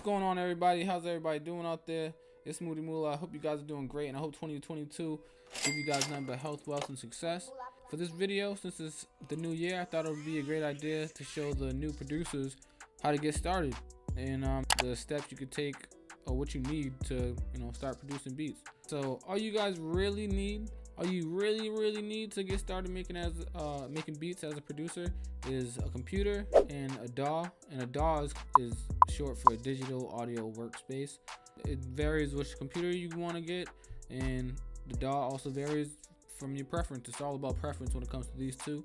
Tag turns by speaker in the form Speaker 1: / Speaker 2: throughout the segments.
Speaker 1: going on, everybody? How's everybody doing out there? It's Moody Mula. I hope you guys are doing great, and I hope 2022 give you guys nothing but health, wealth, and success. For this video, since it's the new year, I thought it would be a great idea to show the new producers how to get started and the steps you could take or what you need to start producing beats. So all you guys really need, really need to get started making beats as a producer is a computer and a DAW. And a DAW is short for digital audio workspace. It varies which computer you want to get, and the DAW also varies from your preference. It's all about preference when it comes to these two.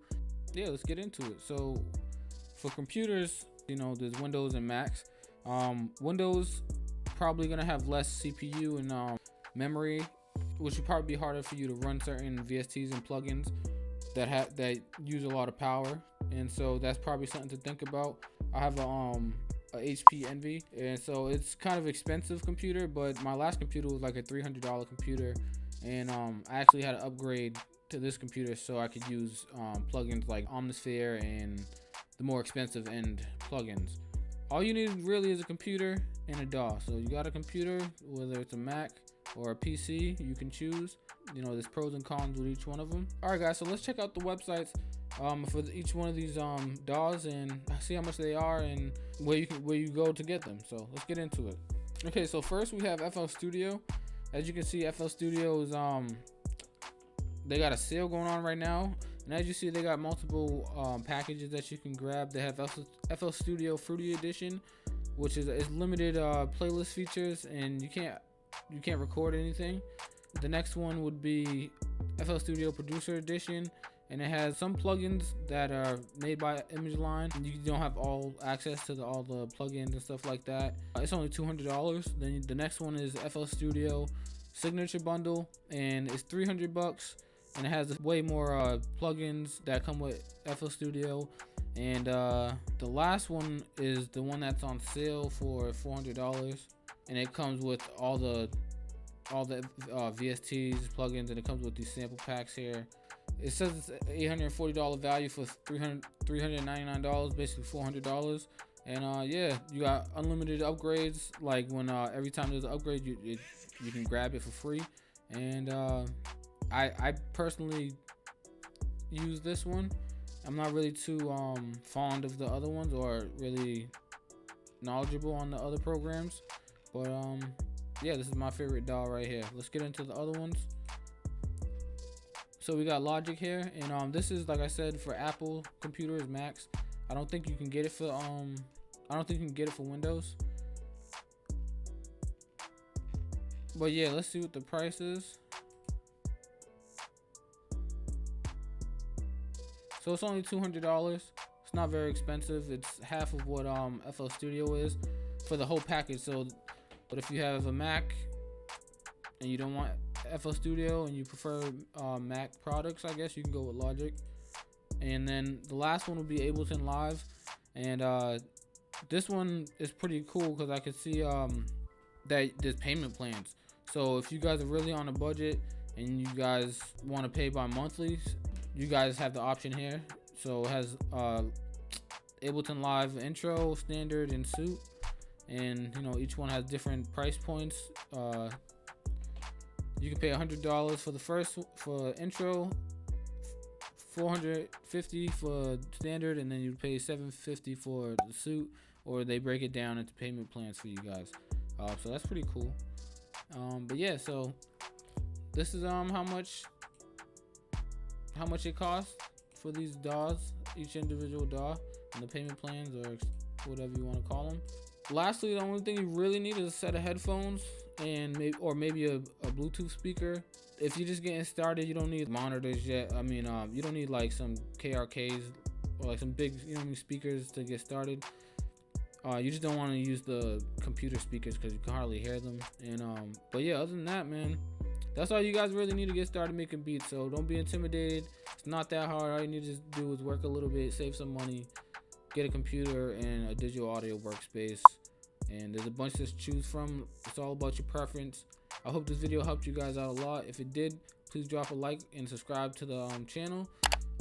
Speaker 1: Yeah, let's get into it. So for computers, there's Windows and Macs. Windows probably gonna have less CPU and memory, which would probably be harder for you to run certain VSTs and plugins that use a lot of power, and so that's probably something to think about. I have a HP Envy, and so it's kind of expensive computer, but my last computer was like a $300 computer, and I actually had to upgrade to this computer so I could use plugins like Omnisphere and the more expensive end plugins. All you need really is a computer and a DAW. So you got a computer, whether it's a Mac or a PC, you can choose. There's pros and cons with each one of them. All right, guys, so let's check out the websites for each one of these DAWs and see how much they are and where you go to get them. So let's get into it. Okay, so first we have FL Studio. As you can see, FL Studio is they got a sale going on right now, and as you see, they got multiple packages that you can grab. They have FL Studio Fruity Edition, which is limited playlist features, and you can't record anything. The next one would be FL Studio Producer Edition, and it has some plugins that are made by ImageLine. You don't have all access to all the plugins and stuff like that. It's only $200. Then the next one is FL Studio Signature Bundle, and it's $300, and it has way more plugins that come with FL Studio. And the last one is the one that's on sale for $400, and it comes with all the VSTs, plugins, and it comes with these sample packs here. It says it's $840 value for $399, basically $400. And yeah, you got unlimited upgrades. Like when every time there's an upgrade, you can grab it for free. And I personally use this one. I'm not really too fond of the other ones or really knowledgeable on the other programs, but yeah, this is my favorite DAW right here. Let's get into the other ones. So we got Logic here, and this is, like I said, for Apple computers, Macs. I don't think you can get it for Windows. But yeah, let's see what the price is. So it's only $200. It's not very expensive. It's half of what FL Studio is for the whole package. So, but if you have a Mac and you don't want FL Studio and you prefer Mac products, I guess you can go with Logic. And then the last one will be Ableton Live, and this one is pretty cool because I can see that there's payment plans. So if you guys are really on a budget and you guys want to pay by monthly, you guys have the option here. So it has Ableton Live Intro, Standard, and Suite, and each one has different price points. You can pay $100 for intro, $450 for standard, and then you pay $750 for the suit, or they break it down into payment plans for you guys. So that's pretty cool. But yeah, so this is how much it costs for these DAWs, each individual DAW, and the payment plans, or whatever you want to call them. Lastly, the only thing you really need is a set of headphones and maybe a Bluetooth speaker. If you're just getting started, you don't need monitors yet. I mean, you don't need like some KRKs or like some big speakers to get started. You just don't want to use the computer speakers because you can hardly hear them. And but yeah, other than that, man, that's all you guys really need to get started making beats. So don't be intimidated. It's not that hard. All you need to do is work a little bit, save some money, get a computer and a digital audio workspace, and there's a bunch to choose from. It's all about your preference. I hope this video helped you guys out a lot. If it did, please drop a like and subscribe to the channel.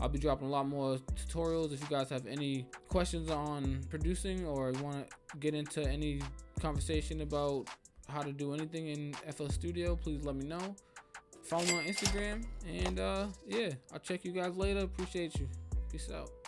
Speaker 1: I'll be dropping a lot more tutorials. If you guys have any questions on producing or want to get into any conversation about how to do anything in FL Studio, please let me know. Follow me on Instagram, and yeah, I'll check you guys later. Appreciate you. Peace out.